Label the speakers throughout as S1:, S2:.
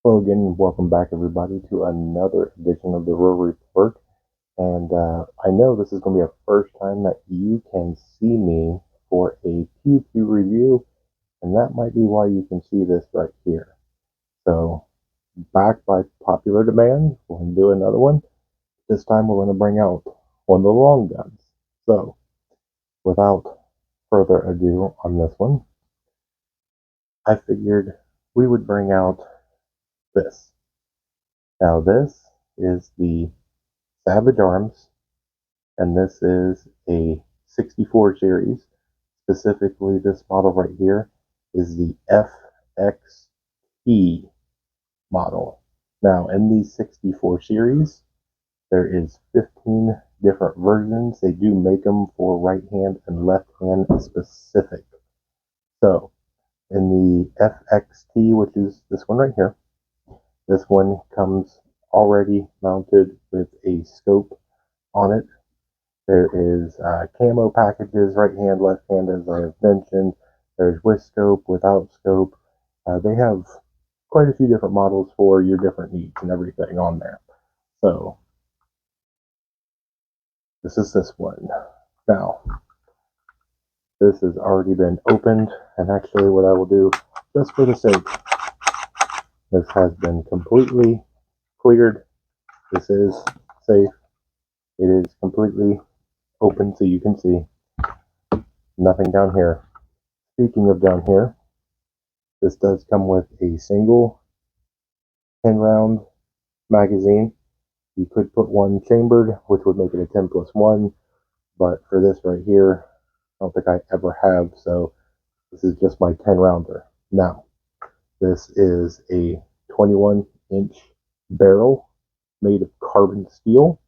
S1: Hello again, and welcome back, everybody, to another edition of the Rural Report. And I know this is going to be a first time that you can see me for a Pew Pew review, and that might be why you can see this right here. So, back by popular demand, we're going to do another one. This time, we're going to bring out one of the long guns. So, without further ado on this one, I figured we would bring out this. Now, this is the Savage Arms, and this is a 64 series. Specifically, this model right here is the FXT model. Now, in the 64 series, there is 15 different versions. They do make them for right hand and left hand specific. So, in the FXT, which is this one right here, this one comes already mounted with a scope on it. There is camo packages, right hand, left hand, as I have mentioned. There's with scope, without scope. They have quite a few different models for your different needs and everything on there. So this is this one. Now, this has already been opened, and actually what I will do, just for the sake, this has been completely cleared. This is safe. It is completely open so you can see. Nothing down here. Speaking of down here, this does come with a single 10-round magazine. You could put one chambered, which would make it a 10+1, but for this right here, I don't think I ever have, so this is just my 10-rounder. Now, this is a 21-inch barrel made of carbon steel.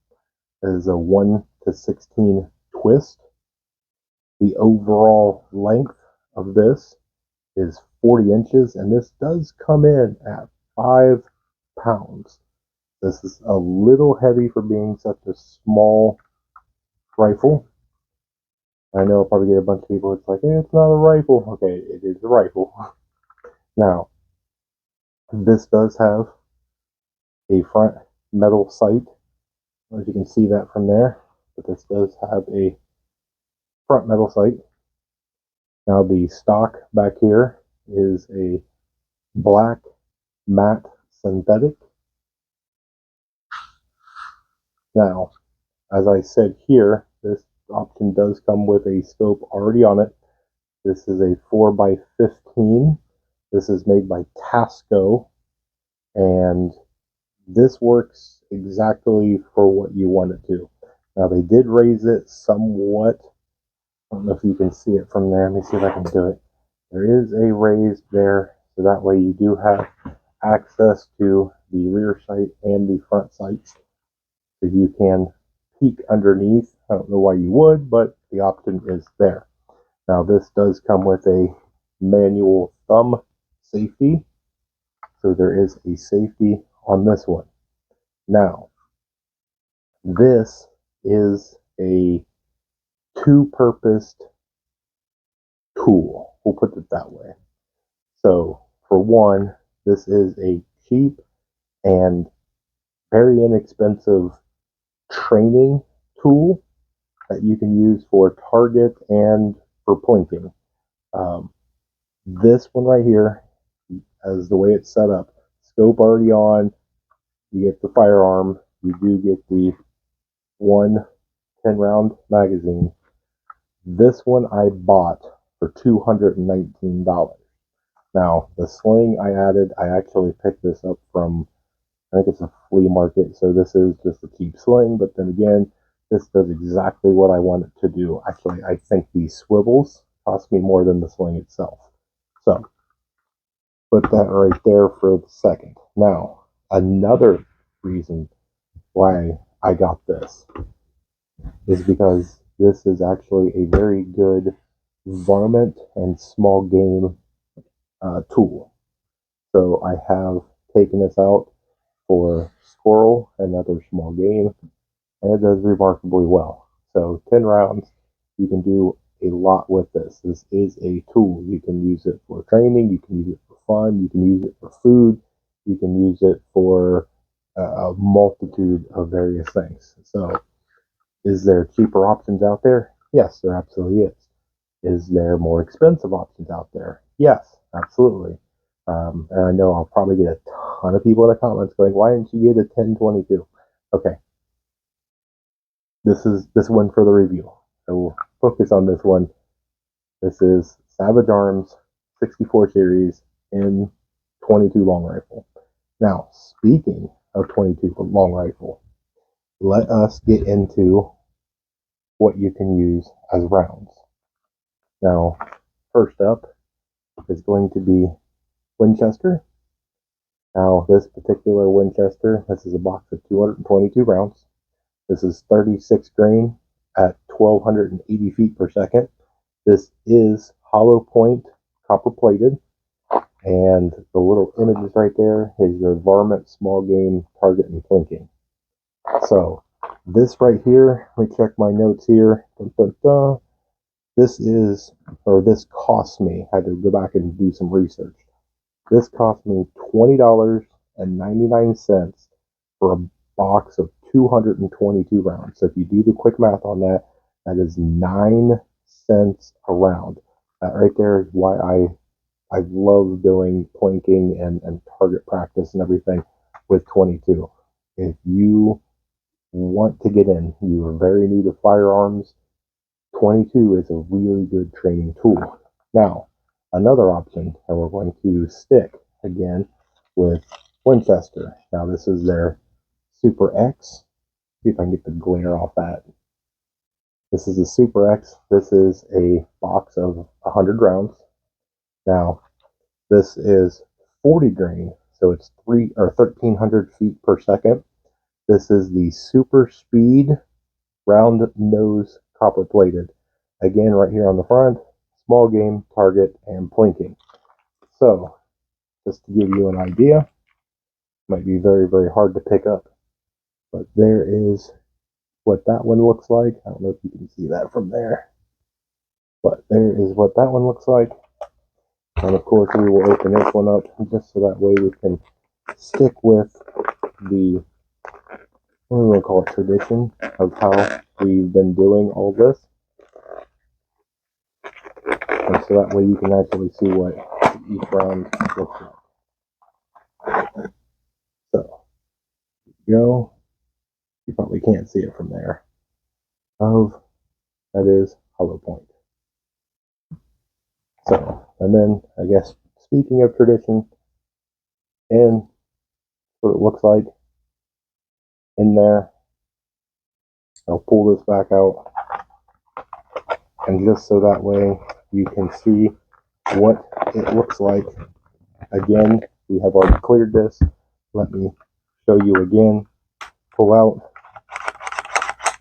S1: It is a 1:16 twist. The overall length of this is 40 inches, and this does come in at 5 pounds. This is a little heavy for being such a small rifle. I know I'll probably get a bunch of people, it's like, hey, it's not a rifle. Okay, it is a rifle. Now, this does have a front metal sight. I don't know if you can see that from there, but this does have a front metal sight. Now, the stock back here is a black matte synthetic. Now, as I said here, this option does come with a scope already on it. This is a 4x15. This is made by Tasco, and this works exactly for what you want it to. Now, they did raise it somewhat. I don't know if you can see it from there. Let me see if I can do it. There is a raise there, so that way you do have access to the rear sight and the front sights, so you can peek underneath. I don't know why you would, but the option is there. Now, this does come with a manual thumb safety, so there is a safety on this one. Now, this is a two-purposed tool. We'll put it that way. So, for one, this is a cheap and very inexpensive training tool that you can use for target and for plinking. Um, this one right here, as the way it's set up, scope already on, you get the firearm, you do get the one 10-round magazine. This one I bought for $219. Now, the sling I added, I actually picked this up from, I think it's a flea market, so this is just a cheap sling, but then again, this does exactly what I want it to do. Actually, I think these swivels cost me more than the sling itself. So, put that right there for the second. Now, another reason why I got this is because this is actually a very good varmint and small game tool. So I have taken this out for squirrel and other small game, and it does remarkably well. So 10 rounds, you can do a lot with this. This is a tool. You can use it for training, you can use it for fun, you can use it for food, You can use it for a multitude of various things. So, is there cheaper options out there? Yes, there absolutely is. Is there more expensive options out there? Yes, absolutely. And I know I'll probably get a ton of people in the comments going, "Why didn't you get a 1022?" Okay, this one for the review. I will focus on this one. This is Savage Arms 64 series in 22 long rifle. Now, speaking of 22 long rifle, let us get into what you can use as rounds. Now, first up is going to be Winchester. Now, this particular Winchester, this is a box of 222 rounds. This is 36 grain at 1280 feet per second. This is hollow point, copper plated, and the little images right there is your varmint, small game, target, and plinking. So, this right here, let me check my notes here. Dun, dun, dun. This cost me, I had to go back and do some research. This cost me $20.99 for a box of 222 rounds. So if you do the quick math on that, that is 9 cents a round. That right there is why I love doing plinking and target practice and everything with 22. If you want to get in, you are very new to firearms, 22 is a really good training tool. Now, another option, and we're going to stick again with Winchester. Now, this is their Super X. See if I can get the glare off that. This is the Super X. This is a box of 100 rounds. Now, this is 40 grain, so it's 1,300 feet per second. This is the Super Speed round nose copper plated. Again, right here on the front, small game, target, and plinking. So, just to give you an idea, might be very, very hard to pick up, but there is what that one looks like. I don't know if you can see that from there, but there is what that one looks like. And of course, we will open this one up just so that way we can stick with the, what do we want to call it, tradition of how we've been doing all this. And so that way you can actually see what each round looks like. So, go. You probably can't see it from there. That is hollow point. So, and then I guess speaking of tradition, and what it looks like in there, I'll pull this back out, and just so that way you can see what it looks like. Again, we have already cleared this. Let me show you again. Pull out,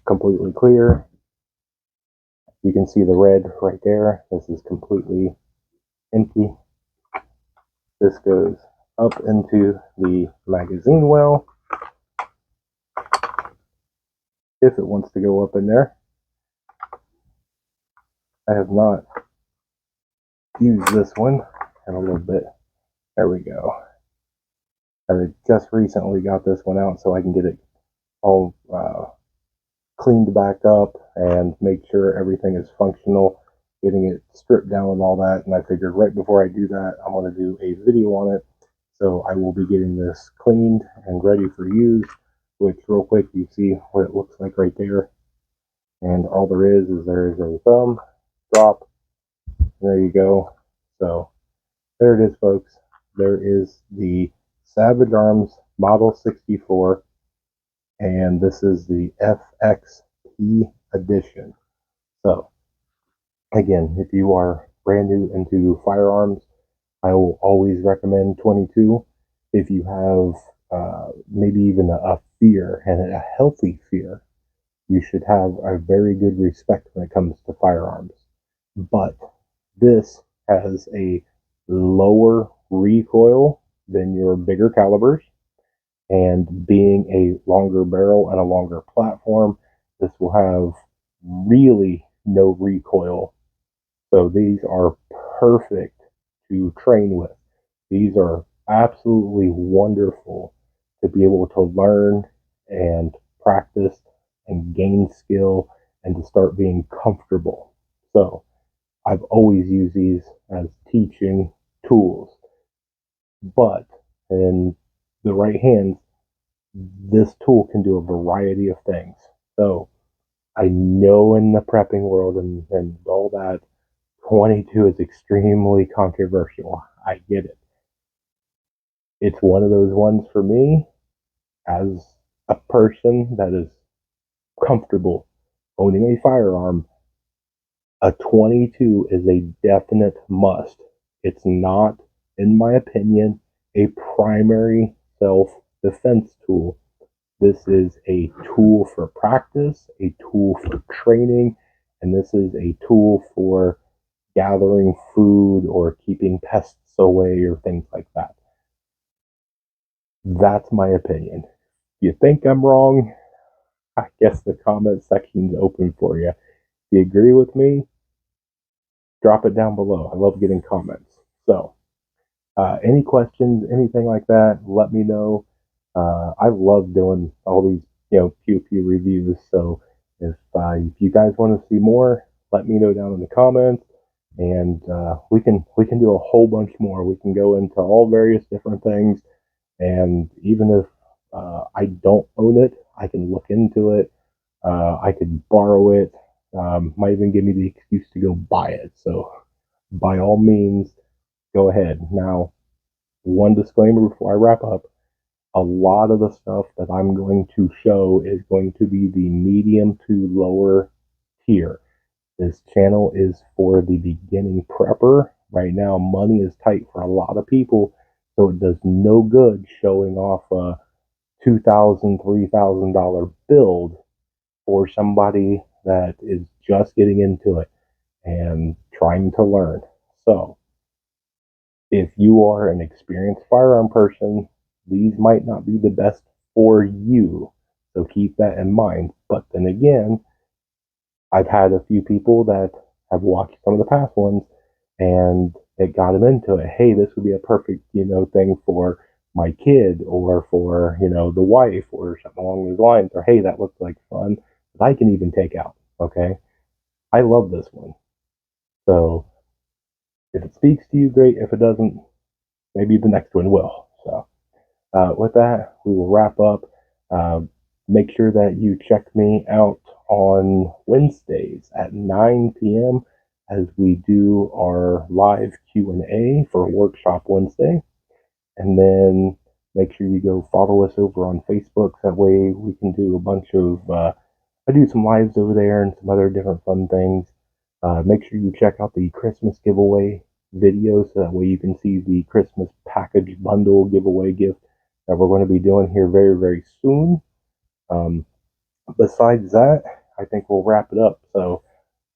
S1: completely clear. You can see the red right there. This is completely empty. This goes up into the magazine well, if it wants to go up in there. I have not used this one in a little bit. There we go. I just recently got this one out so I can get it all cleaned back up and make sure everything is functional, getting it stripped down and all that. And I figured right before I do that, I'm going to do a video on it. So I will be getting this cleaned and ready for use, which real quick, you see what it looks like right there. And all there is there is a thumb, drop, and there you go. So there it is, folks. There is the Savage Arms Model 64, and this is the FXP edition. So, again, if you are brand new into firearms, I will always recommend 22. If you have maybe even a fear, and a healthy fear, you should have a very good respect when it comes to firearms. But this has a lower recoil than your bigger calibers, and being a longer barrel and a longer platform, this will have really no recoil. So these are perfect to train with. These are absolutely wonderful to be able to learn and practice and gain skill and to start being comfortable. So I've always used these as teaching tools, but in the right hands, this tool can do a variety of things. So I know in the prepping world and all that, 22 is extremely controversial. I get it. It's one of those ones for me as a person that is comfortable owning a firearm. A 22 is a definite must. It's not, in my opinion, a primary self defense tool. This is a tool for practice, a tool for training, and this is a tool for gathering food or keeping pests away or things like that. That's my opinion. If you think I'm wrong, I guess the comment section's open for you. If you agree with me, drop it down below. I love getting comments. So, any questions, anything like that, let me know. I love doing all these, Pew Pew reviews. So, if you guys want to see more, let me know down in the comments, and we can do a whole bunch more. We can go into all various different things, and even if I don't own it, I can look into it. I could borrow it. Might even give me the excuse to go buy it. So, by all means, go ahead. Now, one disclaimer before I wrap up: a lot of the stuff that I'm going to show is going to be the medium to lower tier. This channel is for the beginning prepper. Right now, money is tight for a lot of people, so it does no good showing off a $2,000, $3,000 build for somebody that is just getting into it and trying to learn. So, if you are an experienced firearm person, these might not be the best for you. So keep that in mind. But then again, I've had a few people that have watched some of the past ones and it got them into it. Hey, this would be a perfect, thing for my kid or for, the wife or something along those lines. Or hey, that looks like fun that I can even take out. Okay. I love this one. So if it speaks to you, great. If it doesn't, maybe the next one will. So with that, we will wrap up. Uh, make sure that you check me out on Wednesdays at 9 p.m. as we do our live Q&A for Workshop Wednesday. And then make sure you go follow us over on Facebook. That way we can do a bunch of, I do some lives over there and some other different fun things. Make sure you check out the Christmas giveaway video so that way you can see the Christmas package bundle giveaway gift that we're going to be doing here very, very soon. Besides that, I think we'll wrap it up. So,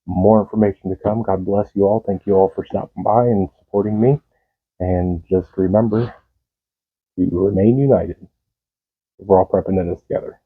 S1: more information to come. God bless you all. Thank you all for stopping by and supporting me. And just remember to remain united. We're all prepping in this together.